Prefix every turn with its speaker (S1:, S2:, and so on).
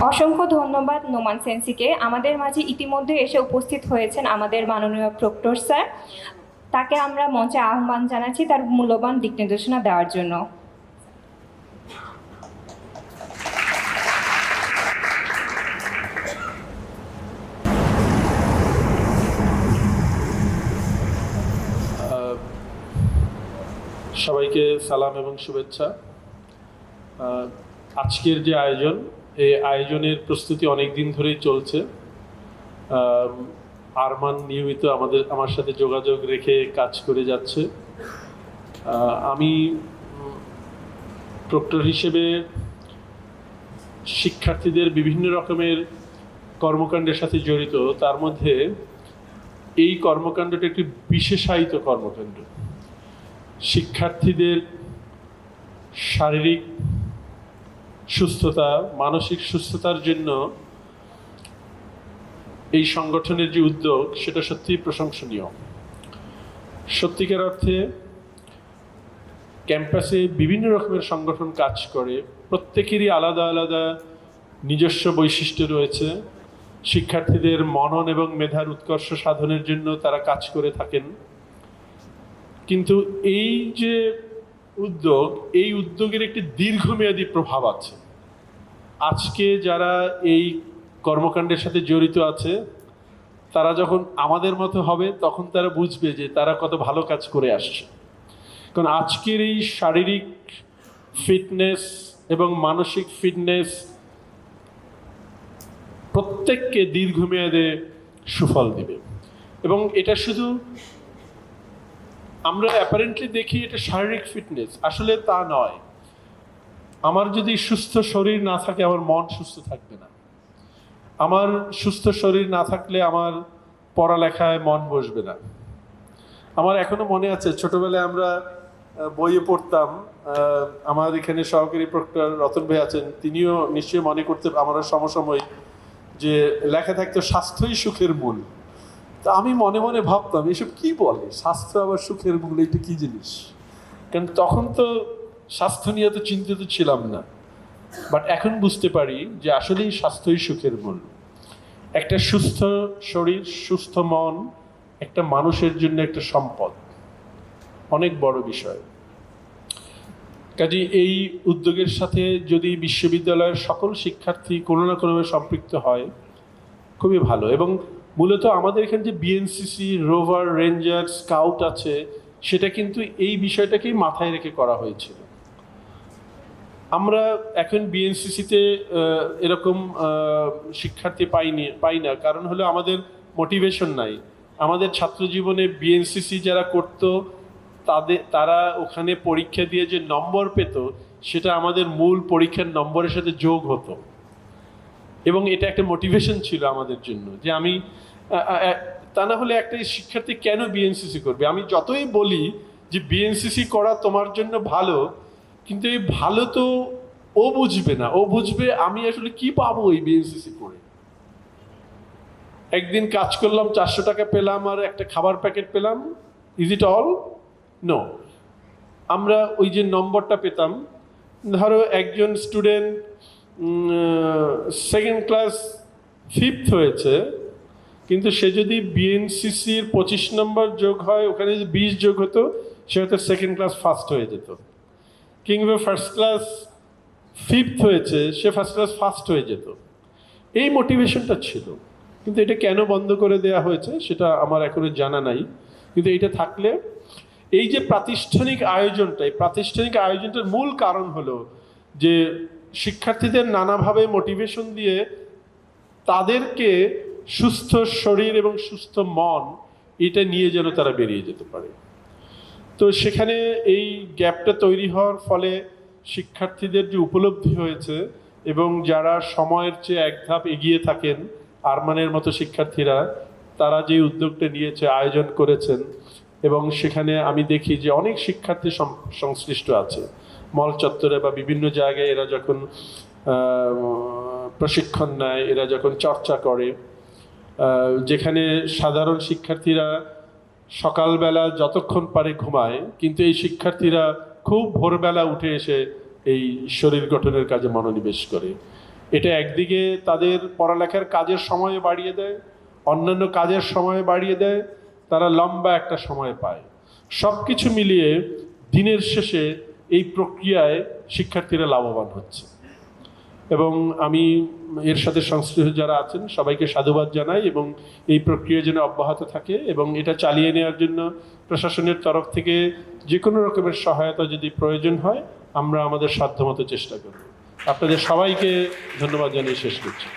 S1: অসংখ্য ধন্যবাদ নোমান সেন্সিকে। আমাদের মাঝে ইতিমধ্যে এসে উপস্থিত হয়েছেন আমাদের মাননীয় প্রক্টর স্যার। তাকে আমরা মঞ্চে আহ্বান জানাচ্ছি তার মূল্যবান দিক নির্দেশনা দেওয়ার জন্য।
S2: সবাইকে সালাম এবং শুভেচ্ছা। আজকের যে আয়োজন, এই আয়োজনের প্রস্তুতি অনেক দিন ধরেই চলছে। আরমান নিয়মিত আমার সাথে যোগাযোগ রেখে কাজ করে যাচ্ছে। আমি প্রক্টর হিসেবে শিক্ষার্থীদের বিভিন্ন রকমের কর্মকাণ্ডের সাথে জড়িত। তার মধ্যে এই কর্মকাণ্ডটা একটি বিশেষায়িত কর্মকাণ্ড। শিক্ষার্থীদের শারীরিক সুস্থতা, মানসিক সুস্থতার জন্য এই সংগঠনের যে উদ্যোগ, সেটা সত্যিই প্রশংসনীয়। সত্যিকার অর্থে ক্যাম্পাসে বিভিন্ন রকমের সংগঠন কাজ করে, প্রত্যেকেরই আলাদা আলাদা নিজস্ব বৈশিষ্ট্য রয়েছে। শিক্ষার্থীদের মনন এবং মেধার উৎকর্ষ সাধনের জন্য তারা কাজ করে থাকেন। কিন্তু এই যে উদ্যোগ, এই উদ্যোগের একটি দীর্ঘমেয়াদী প্রভাব আছে। আজকে যারা এই কর্মকাণ্ডের সাথে জড়িত আছে, তারা যখন আমাদের মতো হবে তখন তারা বুঝবে যে তারা কত ভালো কাজ করে আসছে। কারণ আজকের এই শারীরিক ফিটনেস এবং মানসিক ফিটনেস প্রত্যেককে দীর্ঘমেয়াদে সুফল দেবে। এবং এটা শুধু আমরা অ্যাপারেন্টলি দেখি এটা শারীরিক ফিটনেস, আসলে তা নয়। আমার যদি সুস্থ শরীর না থাকে, আমার মন সুস্থ থাকবে না। আমার সুস্থ শরীর না থাকলে আমার পড়ালেখায় মন বসবে না। আমার এখনো মনে আছে, ছোটবেলায় আমরা বইয়ে পড়তাম, আমার এখানে সহকারী প্রক্টর রতন ভাই আছেন, তিনিও নিশ্চয়ই মনে করতে আমরা সমসাময়িক, যে লেখা থাকতো স্বাস্থ্যই সুখের মূল। তা আমি মনে মনে ভাবতাম, এসব কি বলে, স্বাস্থ্য আবার সুখের মূল, এটা কি জিনিস? কারণ তখন তো স্বাস্থ্য নিয়ে তো চিন্তিত ছিলাম না। বাট এখন বুঝতে পারি যে আসলেই স্বাস্থ্যই সুখের মূল। একটা সুস্থ শরীর, সুস্থ মন একটা মানুষের জন্য একটা সম্পদ, অনেক বড় বিষয়। কাজে এই উদ্যোগের সাথে যদি বিশ্ববিদ্যালয়ের সকল শিক্ষার্থী কোনো না কোনোভাবে সম্পৃক্ত হয়, খুবই ভালো। এবং মূলত আমাদের এখানে যে বিএনসিসি, রোভার, রেঞ্জার, স্কাউট আছে, সেটা কিন্তু এই বিষয়টাকেই মাথায় রেখে করা হয়েছিল। আমরা এখন বিএনসিসিতে এরকম শিক্ষার্থী পাই না, কারণ হলো আমাদের মোটিভেশন নাই। আমাদের ছাত্র জীবনে বিএনসিসি যারা করত, তারা ওখানে পরীক্ষা দিয়ে যে নম্বর পেত, সেটা আমাদের মূল পরীক্ষার নম্বরের সাথে যোগ হতো। এবং এটা একটা মোটিভেশন ছিল আমাদের জন্য, যে আমি তা না হলে একটা শিক্ষার্থী কেন বিএনসিসি করবে? আমি যতই বলি যে বিএনসিসি করা তোমার জন্য ভালো, কিন্তু এই ভালো তো ও বুঝবে না। ও বুঝবে আমি আসলে কি পাবো এই বিএনসিসি করে। একদিন কাজ করলাম, 400 টাকা পেলাম আর একটা খাবার প্যাকেট পেলাম, ইজ ইট অল? নো। আমরা ওই যে নম্বরটা পেতাম, ধরো একজন স্টুডেন্ট সেকেন্ড ক্লাস 5th হয়েছে, কিন্তু সে যদি বিএনসিসির 25 নম্বর যোগ হয়, ওখানে যদি 20 যোগ হতো, সে হয়তো সেকেন্ড ক্লাস ফার্স্ট হয়ে যেত। কিংবা ফার্স্ট ক্লাস 5th হয়েছে, সে ফার্স্ট ক্লাস ফার্স্ট হয়ে যেত। এই মোটিভেশনটা ছিল। কিন্তু এটা কেন বন্ধ করে দেওয়া হয়েছে সেটা আমার এখনো জানা নাই। কিন্তু এটা থাকলে, এই যে প্রাতিষ্ঠানিক আয়োজনটা, এই প্রাতিষ্ঠানিক আয়োজনটার মূল কারণ হলো যে শিক্ষার্থীদের নানাভাবে মোটিভেশন দিয়ে তাদেরকে সুস্থ শরীর এবং সুস্থ মন এটা নিয়ে যেন তারা বেরিয়ে যেতে পারে। তো সেখানে এই গ্যাপটা তৈরি হওয়ার ফলে শিক্ষার্থীদের যে উপলব্ধি হয়েছে, এবং যারা সময়ের চেয়ে এক ধাপ এগিয়ে থাকেন, আরমানের মতো শিক্ষার্থীরা, তারা যে উদ্যোগটা নিয়েছে, আয়োজন করেছেন, এবং সেখানে আমি দেখি যে অনেক শিক্ষার্থী সংশ্লিষ্ট আছে। মল চত্বরে বা বিভিন্ন জায়গায় এরা যখন প্রশিক্ষণ নেয়, এরা যখন চর্চা করে, যেখানে সাধারণ শিক্ষার্থীরা সকালবেলা যতক্ষণ পারে ঘুমায়, কিন্তু এই শিক্ষার্থীরা খুব ভোরবেলা উঠে এসে এই শরীর গঠনের কাজে মনোনিবেশ করে। এটা একদিকে তাদের পড়ালেখার কাজের সময় বাড়িয়ে দেয়, অন্যান্য কাজের সময় বাড়িয়ে দেয়, তারা লম্বা একটা সময় পায়। সব কিছু মিলিয়ে দিনের শেষে এই প্রক্রিয়ায় শিক্ষার্থীরা লাভবান হচ্ছে। এবং আমি এর সাথে সংশ্লিষ্ট যারা আছেন সবাইকে সাধুবাদ জানাই, এবং এই প্রক্রিয়া যেন অব্যাহত থাকে এবং এটা চালিয়ে নেওয়ার জন্য প্রশাসনের তরফ থেকে যে কোনো রকমের সহায়তা যদি প্রয়োজন হয় আমরা আমাদের সাধ্যমতো চেষ্টা করব। আপনাদের সবাইকে ধন্যবাদ জানিয়ে শেষ করছি।